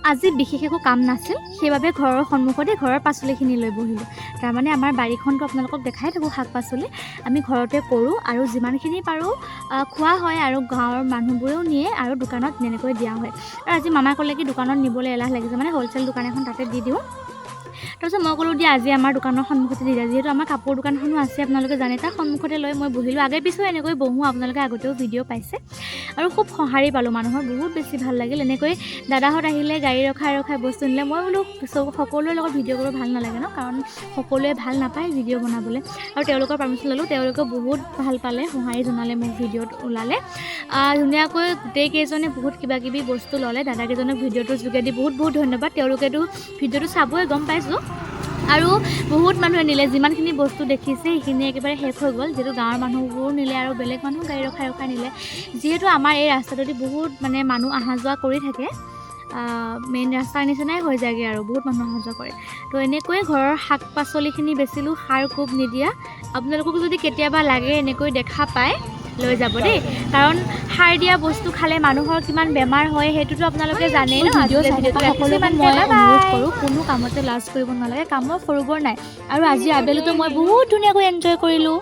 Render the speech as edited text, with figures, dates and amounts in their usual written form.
আজি বিশেষ একো কাম নাছিল, সেইবাবে ঘৰৰ সন্মুখতে ঘৰৰ পাচলিখিনি লৈ বহিলোঁ। তাৰমানে আমাৰ বাৰীখনটো আপোনালোকক দেখাই থাকোঁ, শাক পাচলি আমি ঘৰতে কৰোঁ আৰু যিমানখিনি পাৰোঁ খোৱা হয় আৰু গাঁৱৰ মানুহবোৰেও নিয়ে আৰু দোকানত তেনেকৈ দিয়া হয়। আৰু আজি মামাই ক'লে কি দোকানত নিবলৈ এলাহ লাগিছে, মানে হ'লচেল দোকান এখন তাতে দি দিওঁ। তাৰপিছত মই ক'লোঁ দিয়া আজি আমাৰ দোকানৰ সন্মুখতে দি দিয়া, যিহেতু আমাৰ কাপোৰ দোকানখনো আছে আপোনালোকে জানে, তাৰ সন্মুখতে লৈ মই বহিলোঁ। আগে পিছেও এনেকৈ বহোঁ, আপোনালোকে আগতেও ভিডিঅ' পাইছে আৰু খুব সঁহাৰি পালোঁ মানুহৰ, বহুত বেছি ভাল লাগিল। এনেকৈ দাদাহঁত আহিলে গাড়ী ৰখাই বস্তু নিলে। মই বোলো সকলোৰে লগত ভিডিঅ' কৰিব ভাল নালাগে ন, কাৰণ সকলোৱে ভাল নাপায় ভিডিঅ' বনাবলৈ, আৰু তেওঁলোকৰ পাৰ্মিশ্যন ল'লোঁ, তেওঁলোকেও বহুত ভাল পালে, সঁহাৰি জনালে মোক, ভিডিঅ'ত ওলালে ধুনীয়াকৈ গোটেইকেইজনে বহুত কিবাকিবি বস্তু ল'লে। দাদাকেইজনক ভিডিঅ'টোৰ যোগেদি বহুত বহুত ধন্যবাদ, তেওঁলোকেতো ভিডিঅ'টো চাবই গম পাইছোঁ। আৰু বহুত মানুহে নিলে, যিমানখিনি বস্তু দেখিছে সেইখিনি একেবাৰে শেষ হৈ গ'ল, যিহেতু গাঁৱৰ মানুহবোৰো নিলে আৰু বেলেগ মানুহ গাড়ী ৰখাই নিলে। যিহেতু আমাৰ এই ৰাস্তাটোদি বহুত মানে মানুহ অহা যোৱা কৰি থাকে, মেইন ৰাস্তাৰ নিচিনাই হৈ যায়গৈ আৰু বহুত মানুহ অহা যোৱা কৰে। তো এনেকৈয়ে ঘৰৰ শাক পাচলিখিনি বেচিলোঁ, সাৰ কোব নিদিয়া। আপোনালোকক যদি কেতিয়াবা লাগে এনেকৈ দেখা পায় লৈ যাব দেই, কাৰণ সাৰ দিয়া বস্তু খালে মানুহৰ কিমান বেমাৰ হয় সেইটোতো আপোনালোকে জানেই ন। ভিডিঅ' চাই থকা সকলোকে মই অনুৰোধ কৰোঁ, কোনো কামতে লাজ কৰিব নালাগে, কামৰ সৰু বৰ নাই। আৰু আজি আবেলিতো মই বহুত ধুনীয়াকৈ এনজয় কৰিলোঁ।